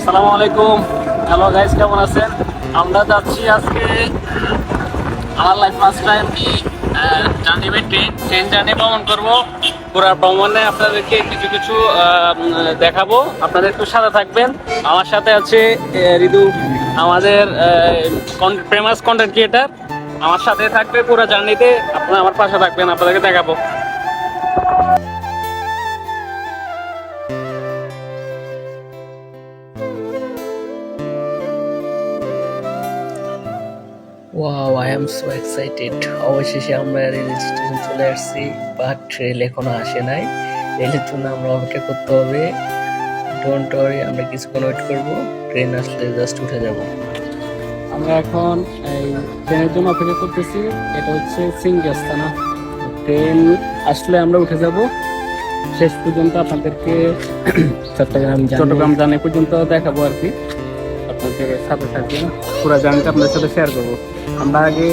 আসসালামু আলাইকুম। Hello guys, কেমন আছেন? আমরা যাচ্ছি আজকে আমার life first time journey by train journey ভ্রমণ করবো। পুরো ভ্রমণে আপনাদেরকে কিছু কিছু দেখাবো, আপনাদের একটু সাথে থাকবেন। আমার সাথে আছে ঋতু, আমাদের ফেমাস কন্টেন্ট ক্রিয়েটার। আমার সাথে থাকবে পুরো জার্নিতে, আপনারা আমার পাশে থাকবেন, আপনাদেরকে দেখাবো। Wow, I am so excited. অবশেষে আমরা রেল স্টেশন চলে আসছি, বাট রেল এখনো আসে নাই। রেলের জন্য আমরা অপেক্ষা করতে হবে। ডোন্ট ওয়ারি, আমরা কিছুক্ষণ ওয়েট করব। ট্রেন আসলে জাস্ট উঠে যাব। আমরা এখন এই ট্রেনের জন্য অপেক্ষা করতেছি। এটা হচ্ছে সিংহাস্তানা। ট্রেন আসলে আমরা উঠে যাব। শেষ পর্যন্ত আপনাদেরকে চট্টগ্রাম জার্নি পর্যন্ত দেখাবো আর কি। আপনাদের সাথে থাকবেন, পুরো জার্নিটা আপনাদের সাথে শেয়ার করবো। আমরা আগে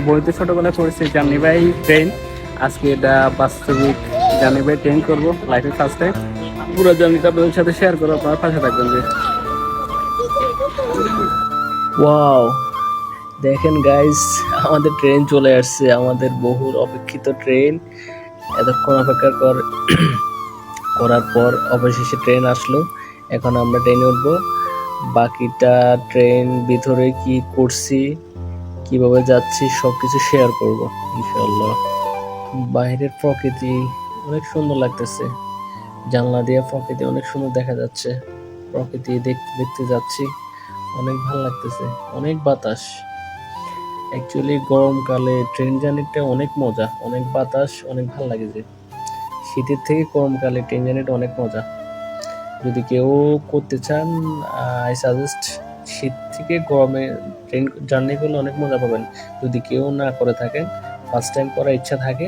বইতে ছোটবেলায় পড়েছি জার্নি বাই ট্রেন, আজকে এটা বাস্তবিক জার্নি বাই ট্রেন করবো লাইফে ফার্স্ট টাইম। পুরো জার্নিটা আপনাদের সাথে শেয়ার করবো, আপনারা পাশে থাকবেন যে। ওয়াও, দেখেন গাইস, আমাদের ট্রেন চলে আসছে, আমাদের বহুল অপেক্ষিত ট্রেন। এতক্ষণ অপেক্ষা করার পর অবশেষে ট্রেন আসলো। এখন আমরা ট্রেনে উঠবো। বাকিটা ট্রেন ভিতরে কি করছি, কিভাবে যাচ্ছি, সবকিছু শেয়ার করব ইনশাআল্লাহ। বাইরের প্রকৃতি অনেক সুন্দর লাগতেছে, জানলা দিয়ে প্রকৃতি অনেক সুন্দর দেখা যাচ্ছে। প্রকৃতি দেখতে দেখতে যাচ্ছি, অনেক ভালো লাগতেছে। অনেক বাতাস। অ্যাকচুয়ালি গরমকালে ট্রেন জার্নিটা অনেক মজা, অনেক বাতাস, অনেক ভালো লাগে। যে শীতের থেকে গরমকালে ট্রেন জার্নিটা অনেক মজা। যদি কেউ করতে চান, আই সাজেস্ট শীত থেকে গরমে ট্রেন জার্নি করলে অনেক মজা পাবেন। যদি কেউ না করে থাকেন, ফার্স্ট টাইম করার ইচ্ছা থাকে,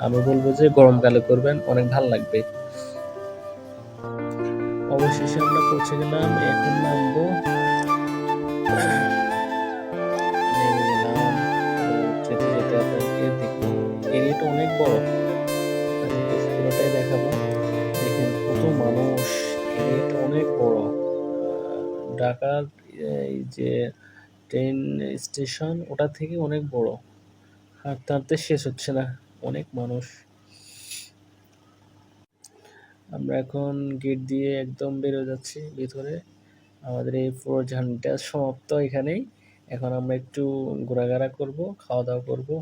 আমি বলবো যে গরমকালে করবেন, অনেক ভালো লাগবে। অবশেষে আমরা পৌঁছে গেলাম, এখন নামবো। নেমে গেলাম। যেতে যেতে আপনাদেরকে দেখুন, এরিয়াটা অনেক বড়, আপনাদেরকে পুরোটাই দেখাবো। দেখেন কত মানুষ, এরিয়াটা অনেক বড়। ঢাকার এই যে ট্রেন স্টেশন, ওটা থেকে অনেক বড়। হাঁটতে হাঁটতে শেষ হচ্ছে না, অনেক মানুষ। আমরা এখন গেট দিয়ে একদম বেরো যাচ্ছি ভিতরে। আমাদের এই পুরো জার্নিটা সমাপ্ত এখানেই। এখন আমরা একটু ঘোরাঘোরা করব, খাওয়া দাওয়া করবো।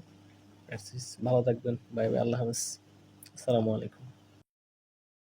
ভালো থাকবেন, বাই বাই, আল্লাহ হাফেজ, আসসালামু আলাইকুম।